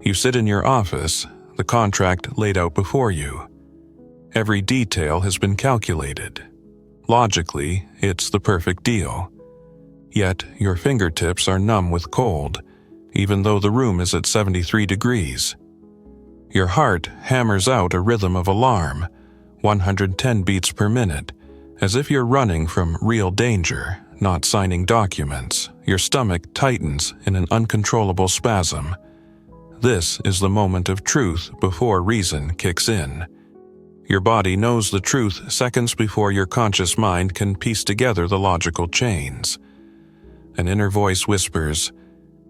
You sit in your office, the contract laid out before you. Every detail has been calculated. Logically, it's the perfect deal. Yet, your fingertips are numb with cold, even though the room is at 73 degrees. Your heart hammers out a rhythm of alarm, 110 beats per minute, as if you're running from real danger, not signing documents. Your stomach tightens in an uncontrollable spasm. This is the moment of truth before reason kicks in. Your body knows the truth seconds before your conscious mind can piece together the logical chains. An inner voice whispers,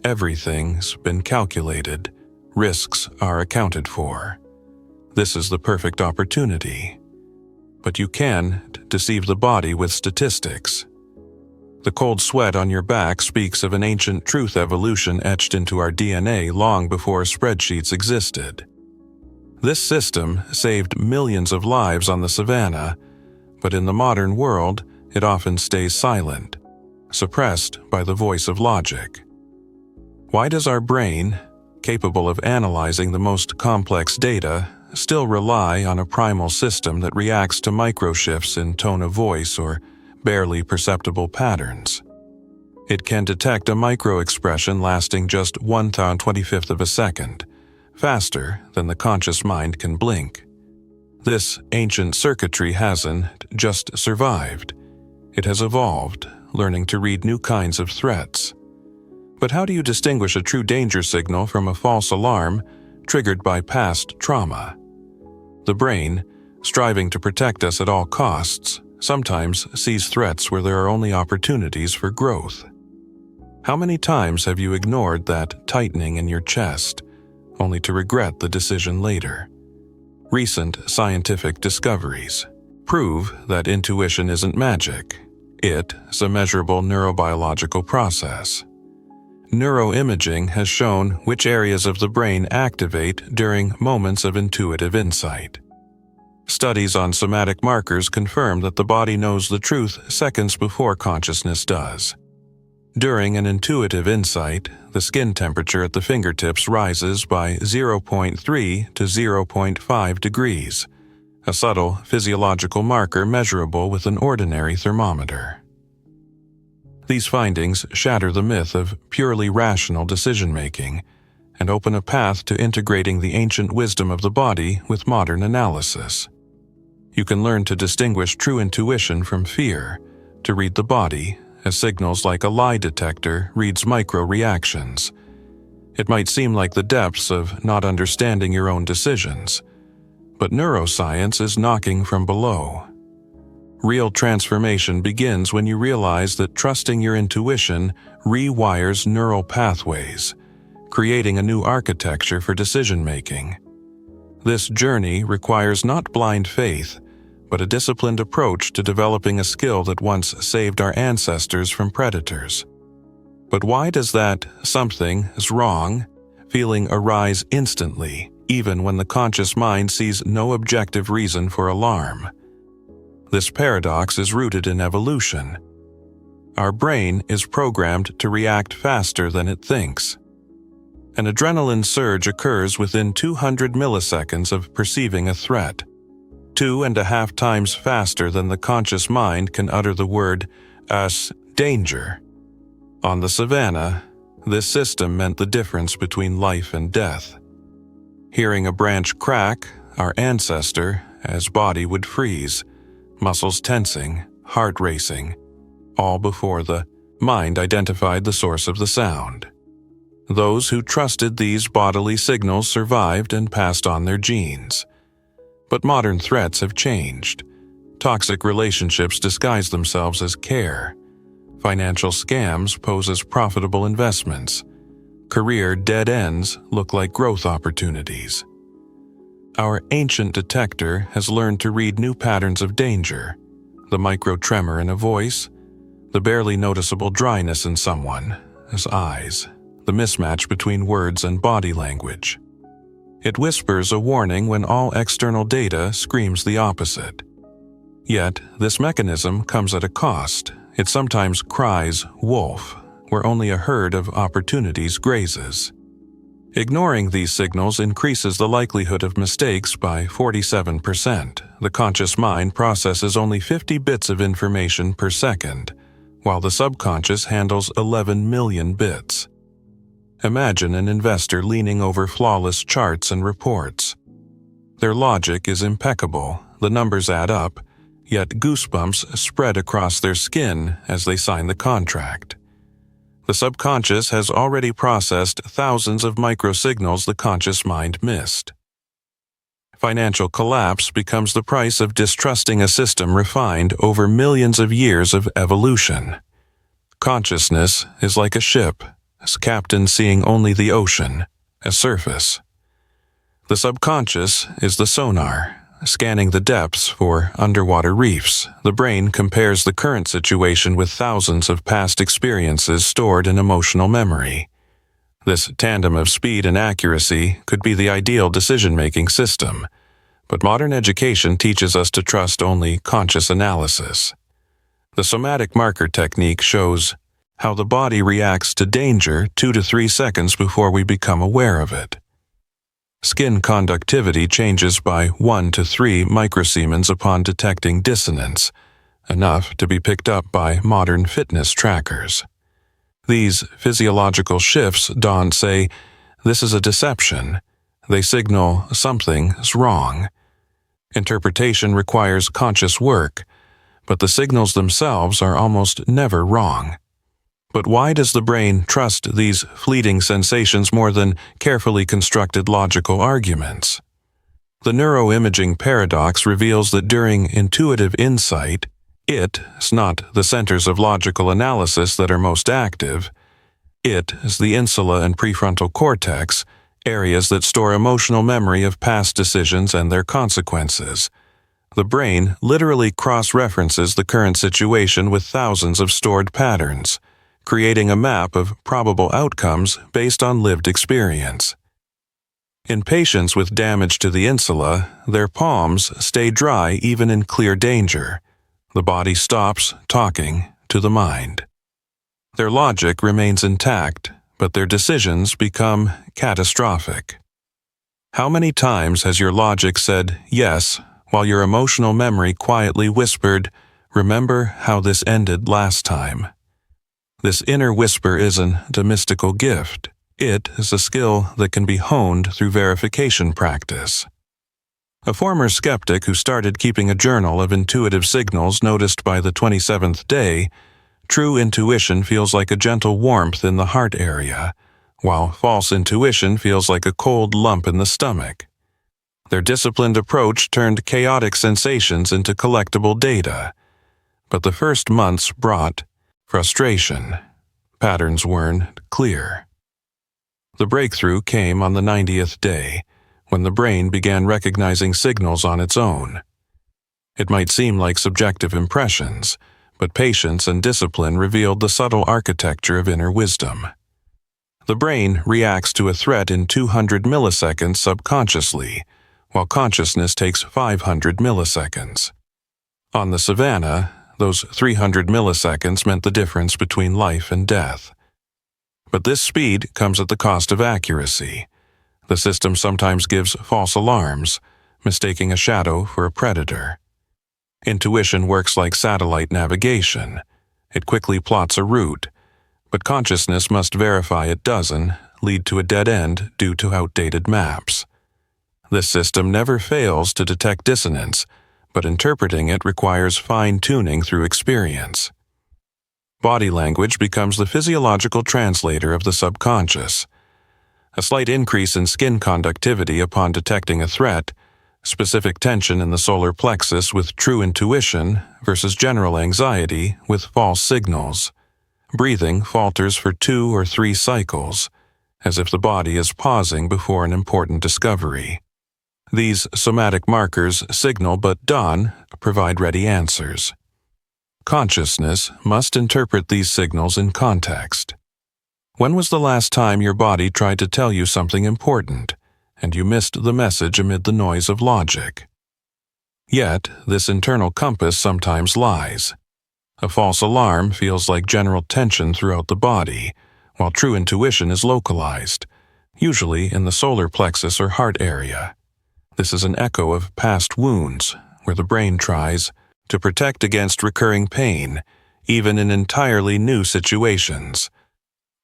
"Everything's been calculated. Risks are accounted for." This is the perfect opportunity. But you can deceive the body with statistics. The cold sweat on your back speaks of an ancient truth evolution etched into our DNA long before spreadsheets existed. This system saved millions of lives on the savannah, but in the modern world, it often stays silent, suppressed by the voice of logic. Why does our brain, capable of analyzing the most complex data, still rely on a primal system that reacts to microshifts in tone of voice or barely perceptible patterns? It can detect a micro-expression lasting just 1/25th of a second, faster than the conscious mind can blink. This ancient circuitry hasn't just survived. It has evolved, learning to read new kinds of threats. But how do you distinguish a true danger signal from a false alarm triggered by past trauma? The brain, striving to protect us at all costs, sometimes sees threats where there are only opportunities for growth. How many times have you ignored that tightening in your chest, only to regret the decision later? Recent scientific discoveries prove that intuition isn't magic. It's a measurable neurobiological process. Neuroimaging has shown which areas of the brain activate during moments of intuitive insight. Studies on somatic markers confirm that the body knows the truth seconds before consciousness does. During an intuitive insight, the skin temperature at the fingertips rises by 0.3 to 0.5 degrees, a subtle physiological marker measurable with an ordinary thermometer. These findings shatter the myth of purely rational decision-making and open a path to integrating the ancient wisdom of the body with modern analysis. You can learn to distinguish true intuition from fear, to read the body as signals like a lie detector reads micro-reactions. It might seem like the depths of not understanding your own decisions, but neuroscience is knocking from below. Real transformation begins when you realize that trusting your intuition rewires neural pathways, creating a new architecture for decision-making. This journey requires not blind faith, but a disciplined approach to developing a skill that once saved our ancestors from predators. But why does that "something is wrong" feeling arise instantly, even when the conscious mind sees no objective reason for alarm? This paradox is rooted in evolution. Our brain is programmed to react faster than it thinks. An adrenaline surge occurs within 200 milliseconds of perceiving a threat, 2.5 times faster than the conscious mind can utter the word danger. On the savannah, this system meant the difference between life and death. Hearing a branch crack, our ancestor, as body would freeze, muscles tensing, heart racing, all before the mind identified the source of the sound. Those who trusted these bodily signals survived and passed on their genes. But modern threats have changed. Toxic relationships disguise themselves as care. Financial scams pose as profitable investments. Career dead ends look like growth opportunities. Our ancient detector has learned to read new patterns of danger: the micro-tremor in a voice, the barely noticeable dryness in someone's eyes, the mismatch between words and body language. It whispers a warning when all external data screams the opposite. Yet, this mechanism comes at a cost. It sometimes cries wolf, where only a herd of opportunities grazes. Ignoring these signals increases the likelihood of mistakes by 47%. The conscious mind processes only 50 bits of information per second, while the subconscious handles 11 million bits. Imagine an investor leaning over flawless charts and reports. Their logic is impeccable, the numbers add up, yet goosebumps spread across their skin as they sign the contract. The subconscious has already processed thousands of microsignals the conscious mind missed. Financial collapse becomes the price of distrusting a system refined over millions of years of evolution. Consciousness is like a ship, its captain seeing only the ocean, a surface. The subconscious is the sonar, scanning the depths for underwater reefs. The brain compares the current situation with thousands of past experiences stored in emotional memory. This tandem of speed and accuracy could be the ideal decision-making system, but modern education teaches us to trust only conscious analysis. The somatic marker technique shows how the body reacts to danger 2 to 3 seconds before we become aware of it. Skin conductivity changes by 1 to 3 microsiemens upon detecting dissonance, enough to be picked up by modern fitness trackers. These physiological shifts don't say, "This is a deception." They signal something's wrong. Interpretation requires conscious work, but the signals themselves are almost never wrong. But why does the brain trust these fleeting sensations more than carefully constructed logical arguments? The neuroimaging paradox reveals that during intuitive insight, it's not the centers of logical analysis that are most active. It is the insula and prefrontal cortex, areas that store emotional memory of past decisions and their consequences. The brain literally cross-references the current situation with thousands of stored patterns, creating a map of probable outcomes based on lived experience. In patients with damage to the insula, their palms stay dry even in clear danger. The body stops talking to the mind. Their logic remains intact, but their decisions become catastrophic. How many times has your logic said yes, while your emotional memory quietly whispered, "Remember how this ended last time"? This inner whisper isn't a mystical gift. It is a skill that can be honed through verification practice. A former skeptic who started keeping a journal of intuitive signals noticed by the 27th day, true intuition feels like a gentle warmth in the heart area, while false intuition feels like a cold lump in the stomach. Their disciplined approach turned chaotic sensations into collectible data, but the first months brought frustration. Patterns weren't clear. The breakthrough came on the 90th day, when the brain began recognizing signals on its own. It might seem like subjective impressions, but patience and discipline revealed the subtle architecture of inner wisdom. The brain reacts to a threat in 200 milliseconds subconsciously, while consciousness takes 500 milliseconds. On the savannah, those 300 milliseconds meant the difference between life and death. But this speed comes at the cost of accuracy. The system sometimes gives false alarms, mistaking a shadow for a predator. Intuition works like satellite navigation. It quickly plots a route, but consciousness must verify it doesn't lead to a dead end due to outdated maps. This system never fails to detect dissonance, but interpreting it requires fine-tuning through experience. Body language becomes the physiological translator of the subconscious. A slight increase in skin conductivity upon detecting a threat, specific tension in the solar plexus with true intuition versus general anxiety with false signals. Breathing falters for 2 or 3 cycles, as if the body is pausing before an important discovery. These somatic markers signal but don't provide ready answers. Consciousness must interpret these signals in context. When was the last time your body tried to tell you something important, and you missed the message amid the noise of logic? Yet, this internal compass sometimes lies. A false alarm feels like general tension throughout the body, while true intuition is localized, usually in the solar plexus or heart area. This is an echo of past wounds, where the brain tries to protect against recurring pain, even in entirely new situations.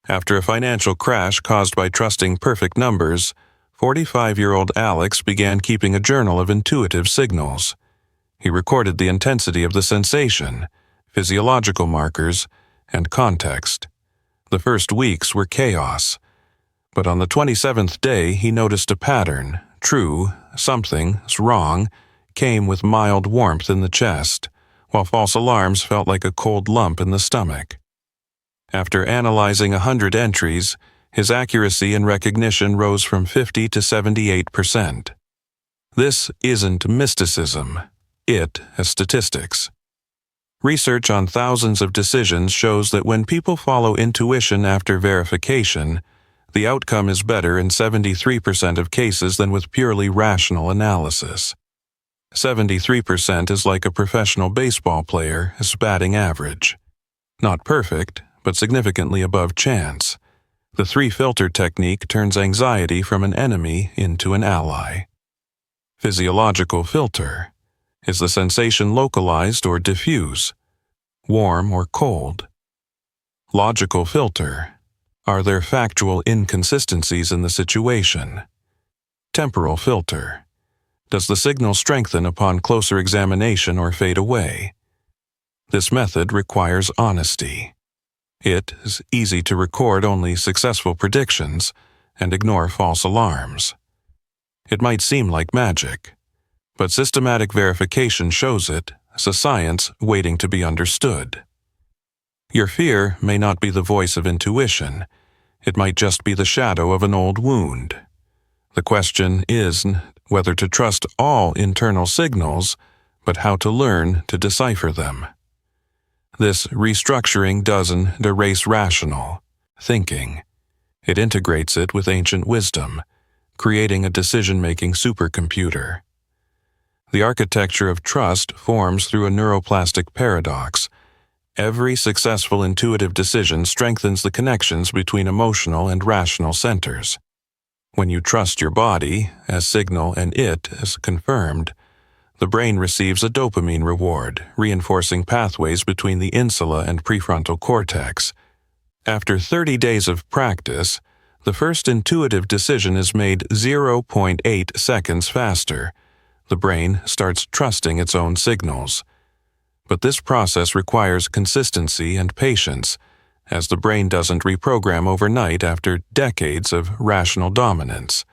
After a financial crash caused by trusting perfect numbers, 45-year-old Alex began keeping a journal of intuitive signals. He recorded the intensity of the sensation, physiological markers, and context. The first weeks were chaos, but on the 27th day he noticed a pattern. True, something's wrong, came with mild warmth in the chest, while false alarms felt like a cold lump in the stomach. After analyzing 100 entries, his accuracy and recognition rose from 50 to 78%. This isn't mysticism. It has statistics. Research on thousands of decisions shows that when people follow intuition after verification, the outcome is better in 73% of cases than with purely rational analysis. 73% is like a professional baseball player's batting average. Not perfect, but significantly above chance. The three-filter technique turns anxiety from an enemy into an ally. Physiological filter. Is the sensation localized or diffuse? Warm or cold? Logical filter. Are there factual inconsistencies in the situation? Temporal filter. Does the signal strengthen upon closer examination or fade away? This method requires honesty. It is easy to record only successful predictions and ignore false alarms. It might seem like magic, but systematic verification shows it as a science waiting to be understood. Your fear may not be the voice of intuition. It might just be the shadow of an old wound. The question isn't whether to trust all internal signals, but how to learn to decipher them. This restructuring doesn't erase rational thinking. It integrates it with ancient wisdom, creating a decision-making supercomputer. The architecture of trust forms through a neuroplastic paradox. Every successful intuitive decision strengthens the connections between emotional and rational centers. When you trust your body as signal and it as confirmed, the brain receives a dopamine reward, reinforcing pathways between the insula and prefrontal cortex. After 30 days of practice, the first intuitive decision is made 0.8 seconds faster. The brain starts trusting its own signals. But this process requires consistency and patience, as the brain doesn't reprogram overnight after decades of rational dominance.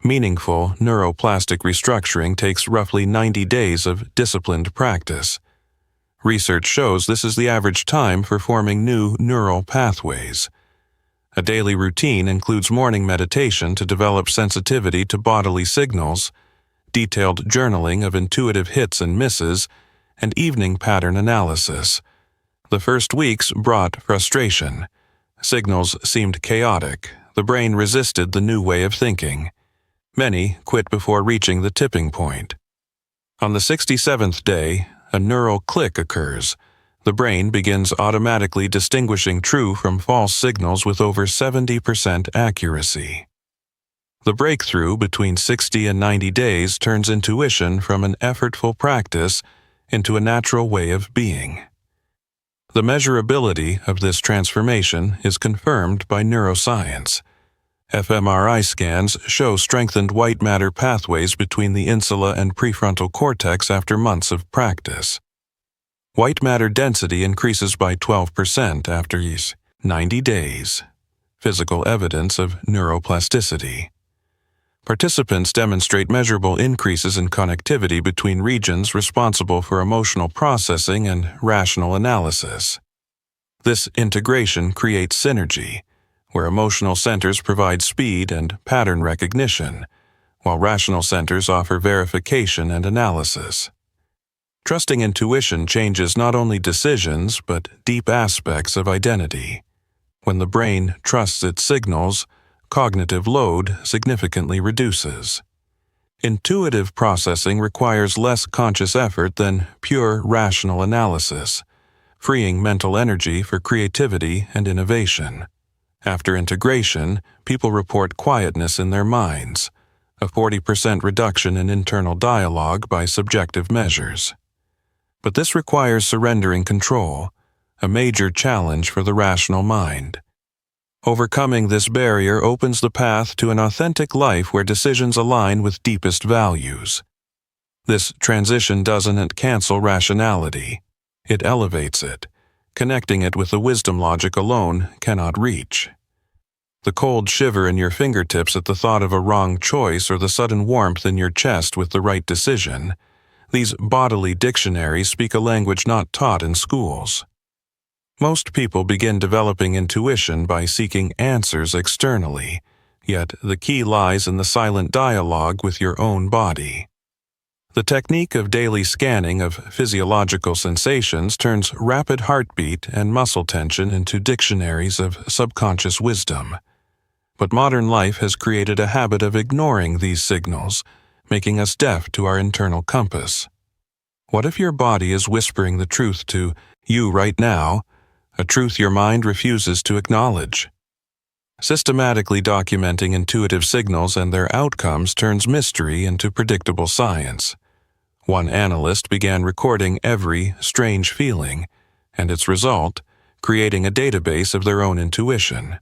Meaningful neuroplastic restructuring takes roughly 90 days of disciplined practice. Research shows this is the average time for forming new neural pathways. A daily routine includes morning meditation to develop sensitivity to bodily signals, detailed journaling of intuitive hits and misses, and evening pattern analysis. The first weeks brought frustration. Signals seemed chaotic. The brain resisted the new way of thinking. Many quit before reaching the tipping point. On the 67th day, a neural click occurs. The brain begins automatically distinguishing true from false signals with over 70% accuracy. The breakthrough between 60 and 90 days turns intuition from an effortful practice into a natural way of being. The measurability of this transformation is confirmed by neuroscience. fMRI scans show strengthened white matter pathways between the insula and prefrontal cortex after months of practice. White matter density increases by 12% after 90 days. Physical evidence of neuroplasticity. Participants demonstrate measurable increases in connectivity between regions responsible for emotional processing and rational analysis. This integration creates synergy, where emotional centers provide speed and pattern recognition, while rational centers offer verification and analysis. Trusting intuition changes not only decisions, but deep aspects of identity. When the brain trusts its signals, cognitive load significantly reduces. Intuitive processing requires less conscious effort than pure rational analysis, freeing mental energy for creativity and innovation. After integration, people report quietness in their minds, a 40% reduction in internal dialogue by subjective measures. But this requires surrendering control, a major challenge for the rational mind. Overcoming this barrier opens the path to an authentic life where decisions align with deepest values. This transition doesn't cancel rationality. It elevates it, connecting it with the wisdom logic alone cannot reach. The cold shiver in your fingertips at the thought of a wrong choice or the sudden warmth in your chest with the right decision, these bodily dictionaries speak a language not taught in schools. Most people begin developing intuition by seeking answers externally, yet the key lies in the silent dialogue with your own body. The technique of daily scanning of physiological sensations turns rapid heartbeat and muscle tension into dictionaries of subconscious wisdom. But modern life has created a habit of ignoring these signals, making us deaf to our internal compass. What if your body is whispering the truth to you right now, a truth your mind refuses to acknowledge? Systematically documenting intuitive signals and their outcomes turns mystery into predictable science. One analyst began recording every strange feeling, and its result, creating a database of their own intuition.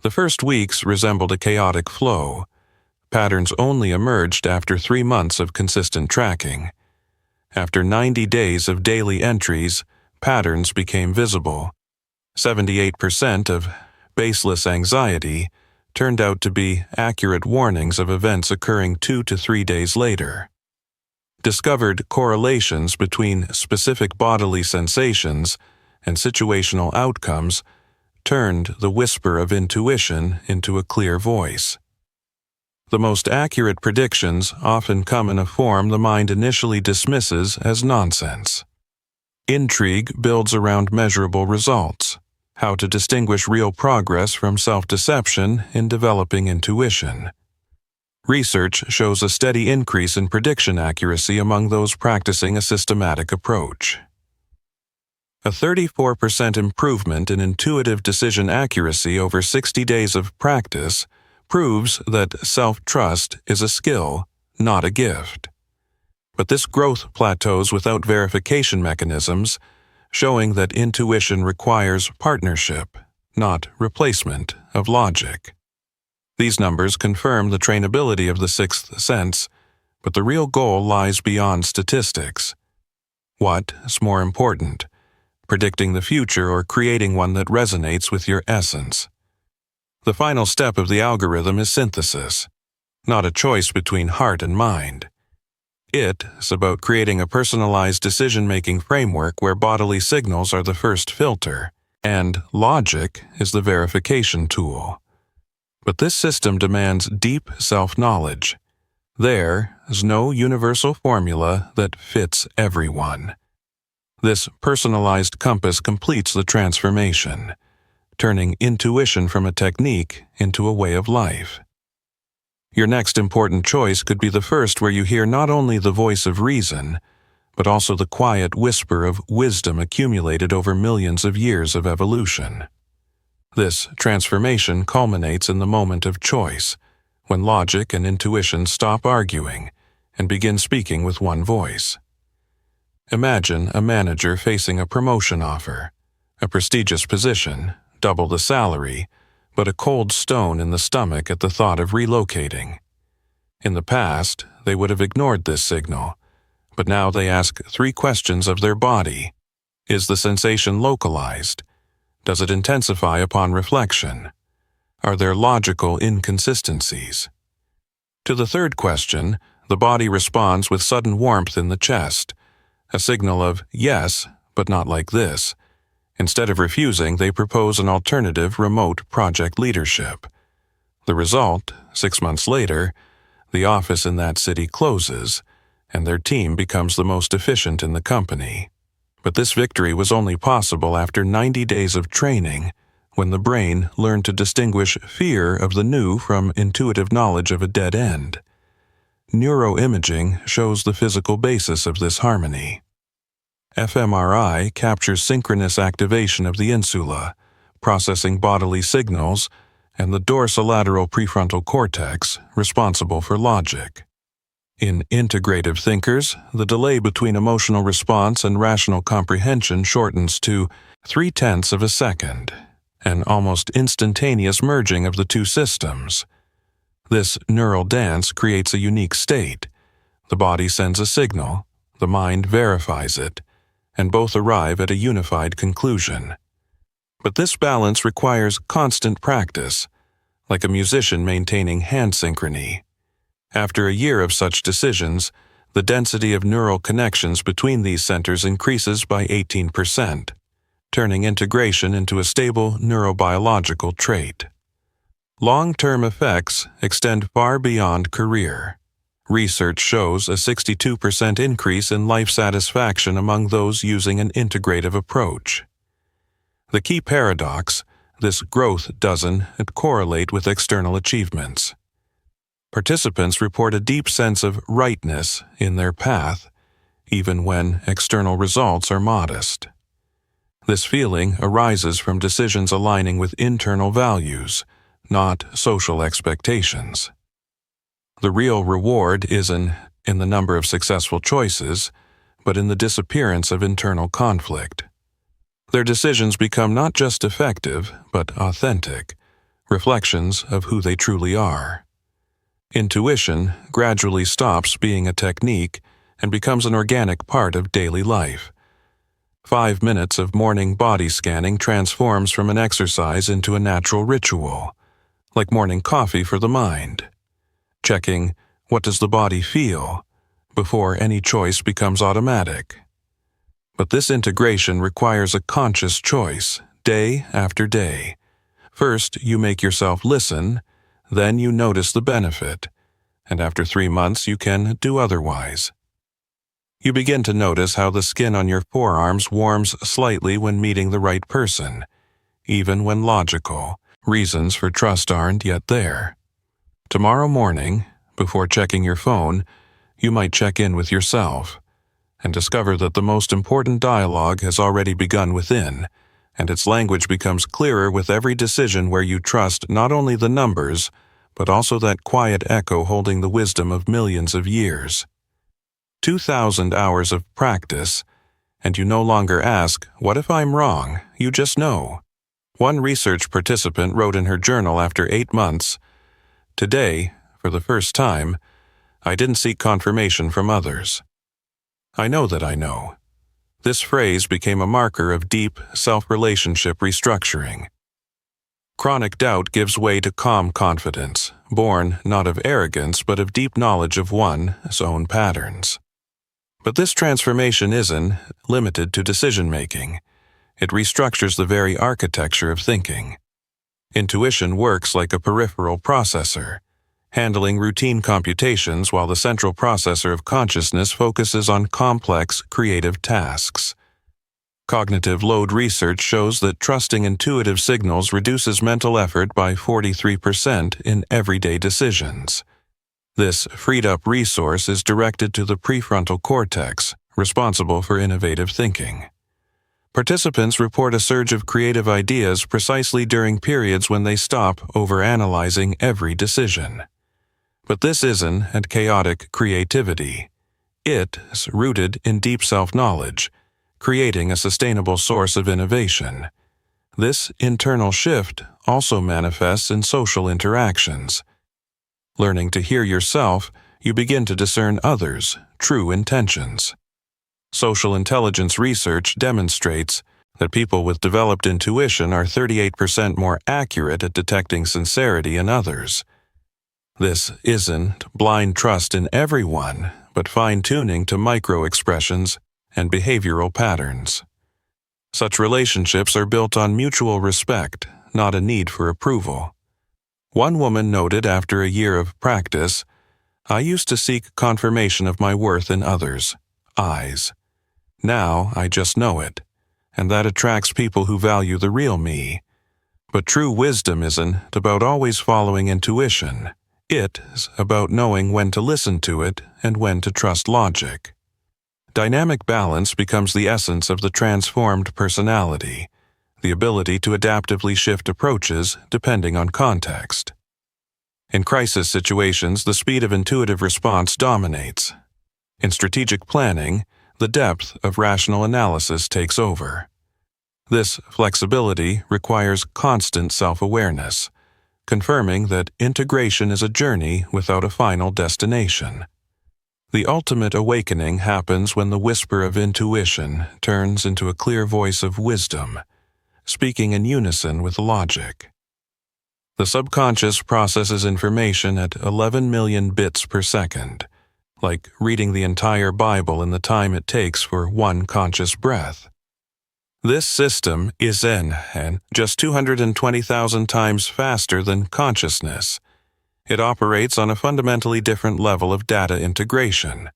The first weeks resembled a chaotic flow. Patterns only emerged after 3 months of consistent tracking. After 90 days of daily entries, patterns became visible. 78% of baseless anxiety turned out to be accurate warnings of events occurring 2 to 3 days later. Discovered correlations between specific bodily sensations and situational outcomes turned the whisper of intuition into a clear voice. The most accurate predictions often come in a form the mind initially dismisses as nonsense. Intrigue builds around measurable results. How to distinguish real progress from self-deception in developing intuition. Research shows a steady increase in prediction accuracy among those practicing a systematic approach. A 34% improvement in intuitive decision accuracy over 60 days of practice proves that self-trust is a skill, not a gift. But this growth plateaus without verification mechanisms, showing that intuition requires partnership, not replacement, of logic. These numbers confirm the trainability of the sixth sense, but the real goal lies beyond statistics. What is more important, predicting the future or creating one that resonates with your essence? The final step of the algorithm is synthesis, not a choice between heart and mind. It is about creating a personalized decision-making framework where bodily signals are the first filter, and logic is the verification tool. But this system demands deep self-knowledge. There is no universal formula that fits everyone. This personalized compass completes the transformation, turning intuition from a technique into a way of life. Your next important choice could be the first where you hear not only the voice of reason, but also the quiet whisper of wisdom accumulated over millions of years of evolution. This transformation culminates in the moment of choice, when logic and intuition stop arguing and begin speaking with one voice. Imagine a manager facing a promotion offer, a prestigious position, double the salary, but a cold stone in the stomach at the thought of relocating. In the past, they would have ignored this signal, but now they ask 3 questions of their body. Is the sensation localized? Does it intensify upon reflection? Are there logical inconsistencies? To the third question, the body responds with sudden warmth in the chest, a signal of yes, but not like this. Instead of refusing, they propose an alternative remote project leadership. The result, 6 months later, the office in that city closes, and their team becomes the most efficient in the company. But this victory was only possible after 90 days of training, when the brain learned to distinguish fear of the new from intuitive knowledge of a dead end. Neuroimaging shows the physical basis of this harmony. fMRI captures synchronous activation of the insula, processing bodily signals, and the dorsolateral prefrontal cortex, responsible for logic. In integrative thinkers, the delay between emotional response and rational comprehension shortens to 0.3 of a second, an almost instantaneous merging of the two systems. This neural dance creates a unique state. The body sends a signal, the mind verifies it, and both arrive at a unified conclusion. But this balance requires constant practice, like a musician maintaining hand synchrony. After a year of such decisions, the density of neural connections between these centers increases by 18%, turning integration into a stable neurobiological trait. Long-term effects extend far beyond career. Research shows a 62% increase in life satisfaction among those using an integrative approach. The key paradox: this growth doesn't correlate with external achievements. Participants report a deep sense of rightness in their path, even when external results are modest. This feeling arises from decisions aligning with internal values, not social expectations. The real reward isn't in the number of successful choices, but in the disappearance of internal conflict. Their decisions become not just effective, but authentic, reflections of who they truly are. Intuition gradually stops being a technique and becomes an organic part of daily life. 5 minutes of morning body scanning transforms from an exercise into a natural ritual, like morning coffee for the mind. Checking, what does the body feel, before any choice becomes automatic. But this integration requires a conscious choice, day after day. First, you make yourself listen, then you notice the benefit, and after 3 months you can do otherwise. You begin to notice how the skin on your forearms warms slightly when meeting the right person, even when logical reasons for trust aren't yet there. Tomorrow morning, before checking your phone, you might check in with yourself and discover that the most important dialogue has already begun within, and its language becomes clearer with every decision where you trust not only the numbers, but also that quiet echo holding the wisdom of millions of years. 2,000 hours of practice, and you no longer ask, "What if I'm wrong?" You just know. One research participant wrote in her journal after 8 months, "Today, for the first time, I didn't seek confirmation from others. I know that I know." This phrase became a marker of deep self-relationship restructuring. Chronic doubt gives way to calm confidence, born not of arrogance but of deep knowledge of one's own patterns. But this transformation isn't limited to decision-making. It restructures the very architecture of thinking. Intuition works like a peripheral processor, handling routine computations while the central processor of consciousness focuses on complex, creative tasks. Cognitive load research shows that trusting intuitive signals reduces mental effort by 43% in everyday decisions. This freed-up resource is directed to the prefrontal cortex, responsible for innovative thinking. Participants report a surge of creative ideas precisely during periods when they stop overanalyzing every decision. But this isn't chaotic creativity. It's rooted in deep self-knowledge, creating a sustainable source of innovation. This internal shift also manifests in social interactions. Learning to hear yourself, you begin to discern others' true intentions. Social intelligence research demonstrates that people with developed intuition are 38% more accurate at detecting sincerity in others. This isn't blind trust in everyone, but fine-tuning to micro-expressions and behavioral patterns. Such relationships are built on mutual respect, not a need for approval. One woman noted after a year of practice, "I used to seek confirmation of my worth in others' eyes. Now I just know it, and that attracts people who value the real me. But true wisdom isn't about always following intuition. It's about knowing when to listen to it and when to trust logic." Dynamic balance becomes the essence of the transformed personality, the ability to adaptively shift approaches depending on context. In crisis situations, the speed of intuitive response dominates. In strategic planning, the depth of rational analysis takes over. This flexibility requires constant self-awareness, confirming that integration is a journey without a final destination. The ultimate awakening happens when the whisper of intuition turns into a clear voice of wisdom, speaking in unison with logic. The subconscious processes information at 11 million bits per second, like reading the entire Bible in the time it takes for one conscious breath. This system is just 220,000 times faster than consciousness. It operates on a fundamentally different level of data integration.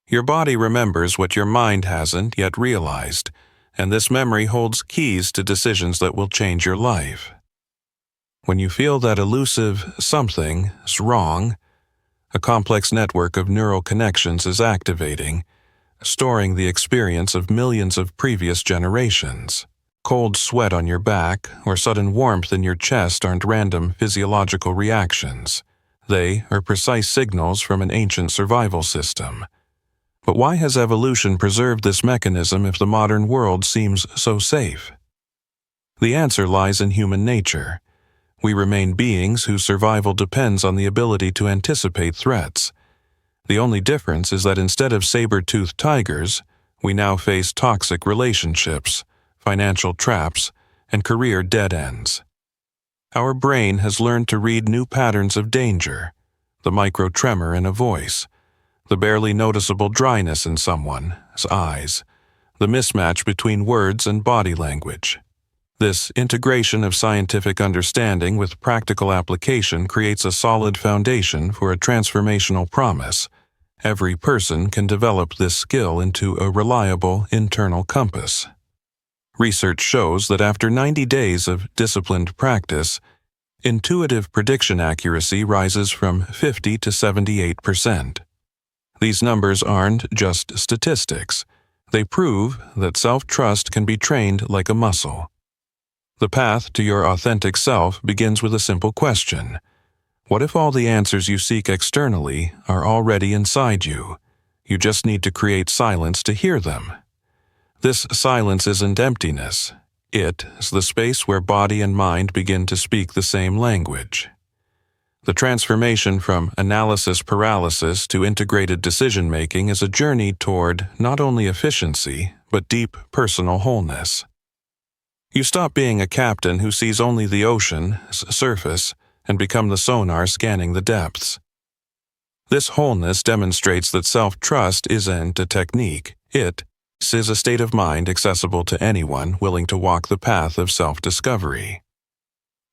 Your body remembers what your mind hasn't yet realized, and this memory holds keys to decisions that will change your life. When you feel that elusive something is wrong, a complex network of neural connections is activating, storing the experience of millions of previous generations. Cold sweat on your back or sudden warmth in your chest aren't random physiological reactions. They are precise signals from an ancient survival system. But why has evolution preserved this mechanism if the modern world seems so safe? The answer lies in human nature. We remain beings whose survival depends on the ability to anticipate threats. The only difference is that instead of saber-toothed tigers, we now face toxic relationships, financial traps, and career dead ends. Our brain has learned to read new patterns of danger, the micro-tremor in a voice, the barely noticeable dryness in someone's eyes, the mismatch between words and body language. This integration of scientific understanding with practical application creates a solid foundation for a transformational promise. Every person can develop this skill into a reliable internal compass. Research shows that after 90 days of disciplined practice, intuitive prediction accuracy rises from 50 to 78%. These numbers aren't just statistics. They prove that self-trust can be trained like a muscle. The path to your authentic self begins with a simple question. What if all the answers you seek externally are already inside you? You just need to create silence to hear them. This silence isn't emptiness. It is the space where body and mind begin to speak the same language. The transformation from analysis paralysis to integrated decision-making is a journey toward not only efficiency, but deep personal wholeness. You stop being a captain who sees only the ocean's surface and become the sonar scanning the depths. This wholeness demonstrates that self-trust isn't a technique. It is a state of mind accessible to anyone willing to walk the path of self-discovery.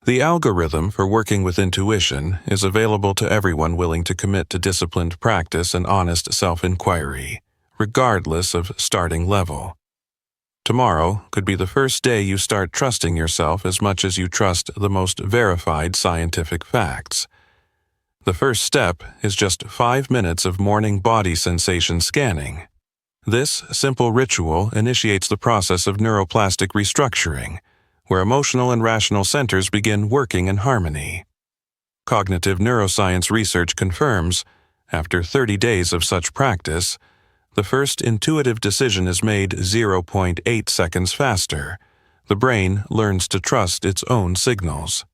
The algorithm for working with intuition is available to everyone willing to commit to disciplined practice and honest self-inquiry, regardless of starting level. Tomorrow could be the first day you start trusting yourself as much as you trust the most verified scientific facts. The first step is just 5 minutes of morning body sensation scanning. This simple ritual initiates the process of neuroplastic restructuring, where emotional and rational centers begin working in harmony. Cognitive neuroscience research confirms, after 30 days of such practice, the first intuitive decision is made 0.8 seconds faster. The brain learns to trust its own signals.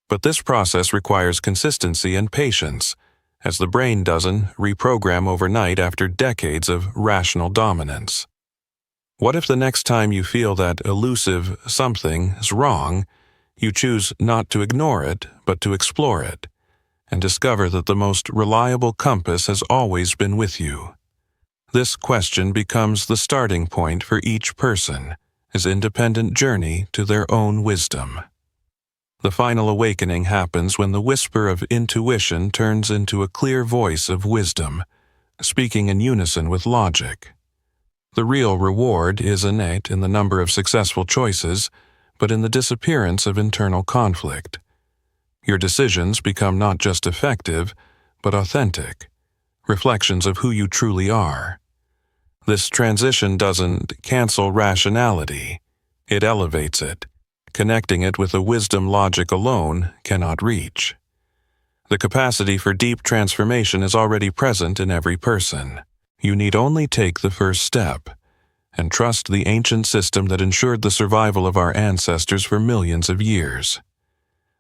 But this process requires consistency and patience, as the brain doesn't reprogram overnight after decades of rational dominance. What if the next time you feel that elusive something is wrong, you choose not to ignore it, but to explore it, and discover that the most reliable compass has always been with you? This question becomes the starting point for each person's independent journey to their own wisdom. The final awakening happens when the whisper of intuition turns into a clear voice of wisdom, speaking in unison with logic. The real reward isn't in the number of successful choices, but in the disappearance of internal conflict. Your decisions become not just effective, but authentic, reflections of who you truly are. This transition doesn't cancel rationality. It elevates it, connecting it with a wisdom logic alone cannot reach. The capacity for deep transformation is already present in every person. You need only take the first step and trust the ancient system that ensured the survival of our ancestors for millions of years.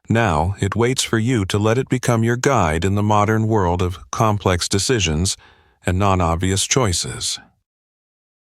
Now it waits for you to let it become your guide in the modern world of complex decisions and non-obvious choices.